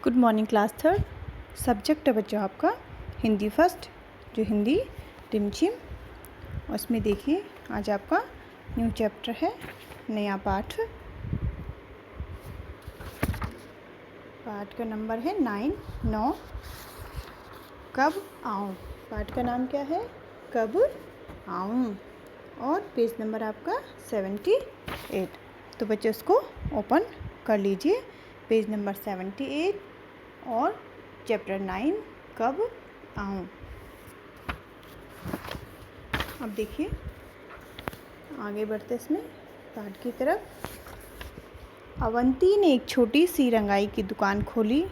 Good morning class third. Subject है बच्चों आपका हिंदी फर्स्ट, जो हिंदी टिमचिम। और उसमें देखिए आज आपका न्यू चैप्टर है, नया पाठ। पाठ का नंबर है 9। कब आऊँ। पाठ का नाम क्या है? कब आऊँ। और पेज नंबर आपका 78। तो बच्चे उसको ओपन कर लीजिए, पेज नंबर 78 और चैप्टर 9 कब आऊँ। अब देखिए आगे बढ़ते इसमें पाठ की तरफ। अवंती ने एक छोटी सी रंगाई की दुकान खोली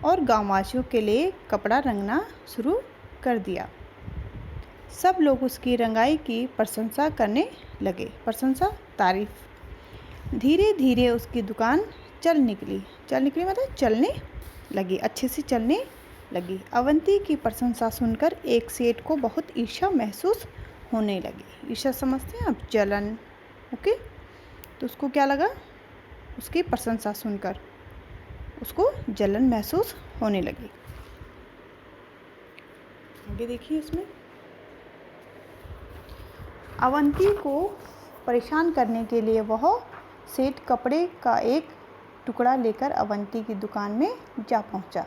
और गांववासियों के लिए कपड़ा रंगना शुरू कर दिया। सब लोग उसकी रंगाई की प्रशंसा करने लगे। प्रशंसा, तारीफ। धीरे धीरे उसकी दुकान चल निकली मतलब चलने लगी, अच्छे से चलने लगी। अवंती की प्रशंसा सुनकर एक सेठ को बहुत ईर्ष्या महसूस होने लगी। ईर्ष्या समझते हैं आप? जलन। ओके, तो उसको क्या लगा? उसकी प्रशंसा सुनकर उसको जलन महसूस होने लगी। आगे देखिए इसमें अवंती को परेशान करने के लिए वह सेठ कपड़े का एक टुकड़ा लेकर अवंती की दुकान में जा पहुंचा।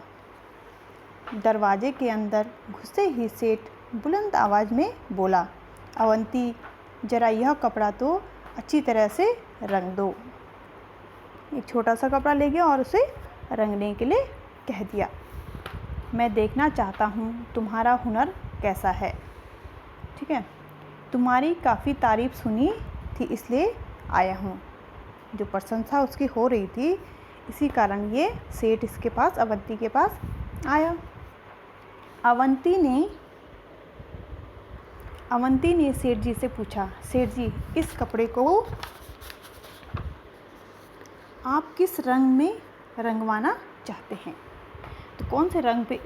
दरवाजे के अंदर घुसे ही सेठ बुलंद आवाज़ में बोला, अवंती जरा यह कपड़ा तो अच्छी तरह से रंग दो। एक छोटा सा कपड़ा ले गया और उसे रंगने के लिए कह दिया। मैं देखना चाहता हूँ तुम्हारा हुनर कैसा है। ठीक है, तुम्हारी काफ़ी तारीफ सुनी थी इसलिए आया हूँ। जो प्रशंसा उसकी हो रही थी, इसी कारण ये सेठ इसके पास, अवंती के पास आया। अवंती ने सेठ जी से पूछा, सेठ जी इस कपड़े को आप किस रंग में रंगवाना चाहते हैं? तो कौन से रंग पे,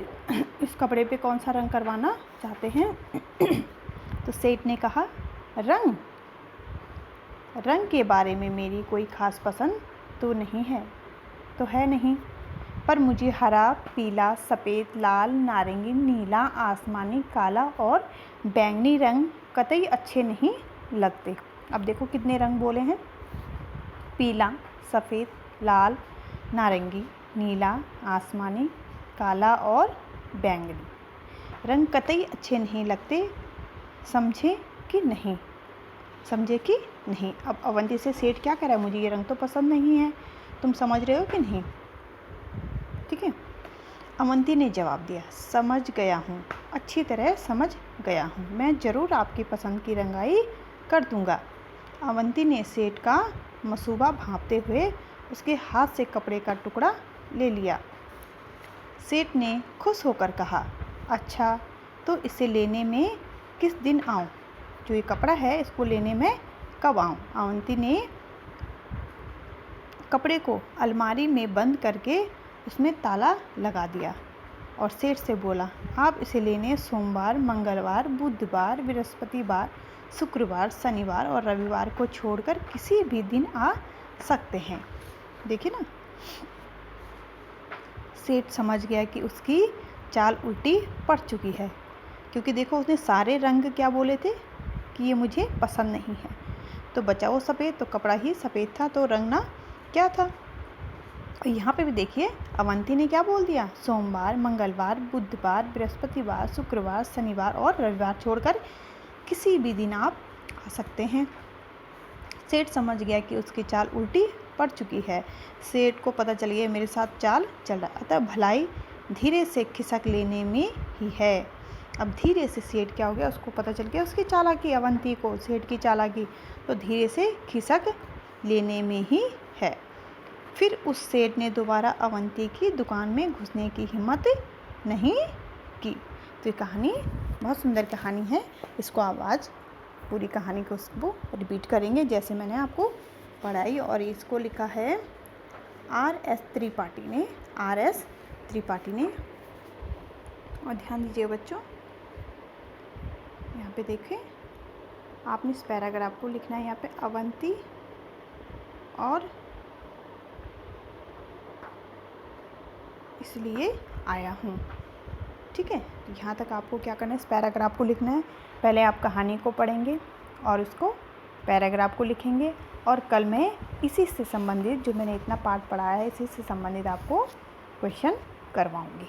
इस कपड़े पे कौन सा रंग करवाना चाहते हैं? तो सेठ ने कहा, रंग के बारे में मेरी कोई ख़ास पसंद तो नहीं है, पर मुझे हरा, पीला, सफ़ेद, लाल, नारंगी, नीला, आसमानी, काला और बैंगनी रंग कतई अच्छे नहीं लगते। अब देखो कितने रंग बोले हैं? पीला, सफ़ेद, लाल, नारंगी, नीला, आसमानी, काला और बैंगनी रंग कतई अच्छे नहीं लगते। समझे कि नहीं? अब अवंती से सेठ क्या कह रहा है? मुझे ये रंग तो पसंद नहीं है, तुम समझ रहे हो कि नहीं? ठीक है, अवंती ने जवाब दिया, समझ गया हूँ, अच्छी तरह समझ गया हूँ। मैं ज़रूर आपकी पसंद की रंगाई कर दूँगा। अवंती ने सेठ का मसूबा भांपते हुए उसके हाथ से कपड़े का टुकड़ा ले लिया। सेठ ने खुश होकर कहा, अच्छा तो इसे लेने में किस दिन आऊँ? जो ये कपड़ा है इसको लेने में कब आऊँ? अवंती ने कपड़े को अलमारी में बंद करके उसमें ताला लगा दिया और सेठ से बोला, आप इसे लेने सोमवार, मंगलवार, बुधवार, बृहस्पतिवार, शुक्रवार, शनिवार और रविवार को छोड़कर किसी भी दिन आ सकते हैं। देखिए ना, सेठ समझ गया कि उसकी चाल उल्टी पड़ चुकी है, क्योंकि देखो उसने सारे रंग क्या बोले थे कि ये मुझे पसंद नहीं है। तो बचा वो सफ़ेद, तो कपड़ा ही सफ़ेद था, तो रंगना क्या था? और यहाँ पे भी देखिए अवंती ने क्या बोल दिया? सोमवार, मंगलवार, बुधवार, बृहस्पतिवार, शुक्रवार, शनिवार और रविवार छोड़कर किसी भी दिन आप आ सकते हैं। सेठ समझ गया कि उसकी चाल उल्टी पड़ चुकी है। सेठ को पता चल गया मेरे साथ चाल चल रहा, अतः भलाई धीरे से खिसक लेने में ही है। अब धीरे से सेठ क्या हो गया, उसको पता चल गया उसकी चालाकी, अवंती को सेठ की चालाकी, तो धीरे से खिसक लेने में ही है। फिर उस सेठ ने दोबारा अवंती की दुकान में घुसने की हिम्मत नहीं की। तो ये कहानी बहुत सुंदर कहानी है। इसको आप आज पूरी कहानी को उसको रिपीट करेंगे जैसे मैंने आपको पढ़ाई। और इसको लिखा है R.S. त्रिपाठी ने। और ध्यान दीजिए बच्चों, यहाँ पे देखें, आपने इस पैराग्राफ को लिखना है। यहाँ पे अवंती और इसलिए आया हूँ। ठीक है, तो यहाँ तक आपको क्या करना है, इस पैराग्राफ को लिखना है। पहले आप कहानी को पढ़ेंगे और उसको पैराग्राफ को लिखेंगे, और कल मैं इसी से संबंधित जो मैंने इतना पार्ट पढ़ाया है इसी से संबंधित आपको क्वेश्चन करवाऊँगी।